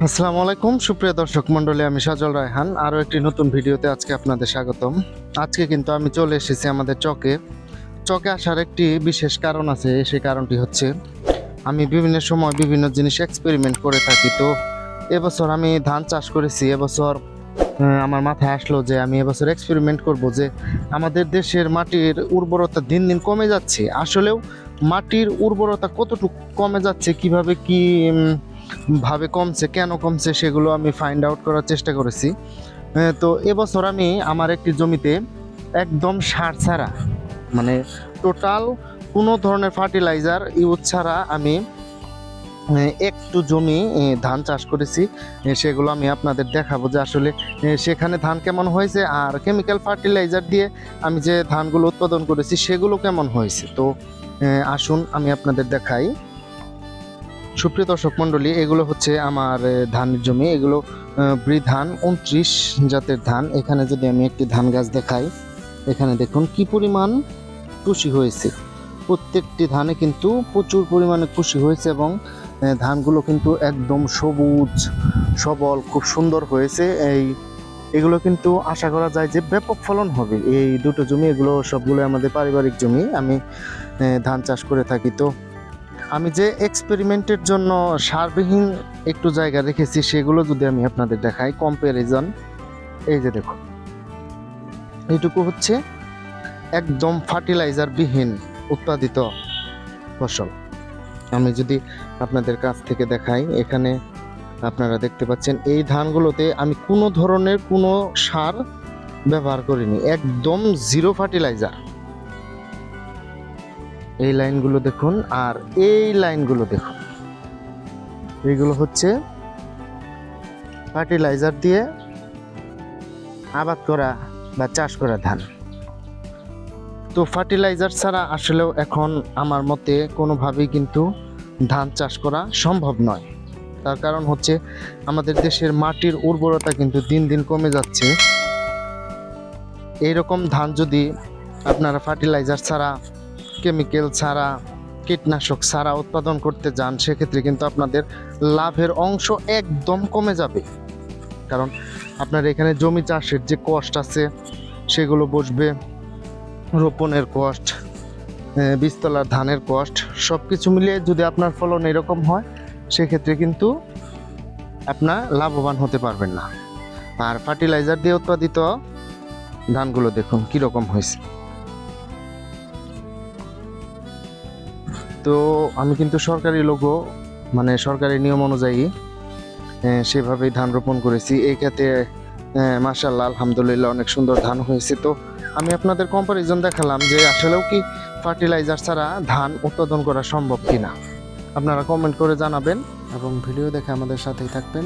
আসসালামু আলাইকুম সুপ্রিয় দর্শক মণ্ডলী, আমি সাজল রায়হান আরও একটি নতুন ভিডিওতে আজকে আপনাদের স্বাগতম। আজকে কিন্তু আমি চলে এসেছি আমাদের চকে আসার একটি বিশেষ কারণ আছে। সেই কারণটি হচ্ছে আমি বিভিন্ন সময় বিভিন্ন জিনিস এক্সপেরিমেন্ট করে থাকি। তো এবছর আমি ধান চাষ করেছি। এবছর আমার মাথায় আসলো যে আমি এবছর এক্সপেরিমেন্ট করব যে আমাদের দেশের মাটির উর্বরতা দিন দিন কমে যাচ্ছে। আসলেও মাটির উর্বরতা কতটুকু কমে যাচ্ছে, কিভাবে কি ভাবে কমছে, কেন কমছে, সেগুলো আমি ফাইন্ড আউট করার চেষ্টা করেছি। তো এবছর আমি আমার একটি জমিতে একদম সার ছাড়া, মানে টোটাল কোনো ধরনের ফার্টিলাইজার ইউজ ছাড়া আমি একটু জমি ধান চাষ করেছি। সেগুলো আমি আপনাদের দেখাবো যে আসলে সেখানে ধান কেমন হয়েছে আর কেমিক্যাল ফার্টিলাইজার দিয়ে আমি যে ধানগুলো উৎপাদন করেছি সেগুলো কেমন হয়েছে। তো আসুন আমি আপনাদের দেখাই। সুপ্রিয় দর্শক মণ্ডলী, এগুলো হচ্ছে আমার ধানের জমি। এগুলো বৃধান 29 জাতের ধান। এখানে যদি আমি একটি ধান গাছ দেখাই, এখানে দেখুন কি পরিমাণ কুশি হয়েছে। প্রত্যেকটি ধানে কিন্তু প্রচুর পরিমাণে কুশি হয়েছে এবং ধানগুলো কিন্তু একদম সবুজ সবল, খুব সুন্দর হয়েছে। এগুলো কিন্তু আশা করা যায় যে ব্যাপক ফলন হবে। এই দুটো জমি, এগুলো সবগুলো আমাদের পারিবারিক জমি। আমি ধান চাষ করে থাকি। তো আমি যে এক্সপেরিমেন্টের জন্য সারবিহীন একটু জায়গা রেখেছি সেগুলো যদি আমি আপনাদের দেখাই কম্প্যারিজন, এই যে দেখো, এইটুকু হচ্ছে একদম ফার্টিলাইজার বিহীন উৎপাদিত ফসল। আমি যদি আপনাদের কাছ থেকে দেখাই, এখানে আপনারা দেখতে পাচ্ছেন এই ধানগুলোতে আমি কোনো ধরনের কোনো সার ব্যবহার করিনি, একদম জিরো ফার্টিলাইজার। এই লাইনগুলো দেখুন আর এই লাইনগুলো দেখুন, এইগুলো হচ্ছে ফার্টিলাইজার দিয়ে আবাদ করা বা চাষ করা ধান। তো ফার্টিলাইজার ছাড়া আসলেও এখন আমার মতে কোনোভাবেই কিন্তু ধান চাষ করা সম্ভব নয়। তার কারণ হচ্ছে আমাদের দেশের মাটির উর্বরতা কিন্তু দিন দিন কমে যাচ্ছে। এইরকম ধান যদি আপনারা ফার্টিলাইজার ছাড়া, কেমিক্যাল ছাড়া, কীটনাশক ছাড়া উৎপাদন করতে যান, সেক্ষেত্রে কিন্তু আপনাদের লাভের অংশ একদম কমে যাবে। কারণ আপনার এখানে জমি চাষের যে কষ্ট আছে সেগুলো বসবে, রোপণের কষ্ট, বীজতলার ধানের কষ্ট, সব কিছু মিলিয়ে যদি আপনার ফলন এরকম হয় সেক্ষেত্রে কিন্তু আপনার লাভবান হতে পারবেন না। আর ফার্টিলাইজার দিয়ে উৎপাদিত ধানগুলো দেখুন কীরকম হয়েছে। তো আমি কিন্তু সরকারি লোগো, মানে সরকারি নিয়ম অনুযায়ী সেভাবেই ধান রোপণ করেছি। এই ক্ষেত্রে মাশাআল্লাহ আলহামদুলিল্লাহ অনেক সুন্দর ধান হয়েছে। তো আমি আপনাদের কম্পারিজন দেখালাম যে আসলেও কি ফার্টিলাইজার ছাড়া ধান উৎপাদন করা সম্ভব কিনা। আপনারা কমেন্ট করে জানাবেন এবং ভিডিও দেখে আমাদের সাথেই থাকবেন।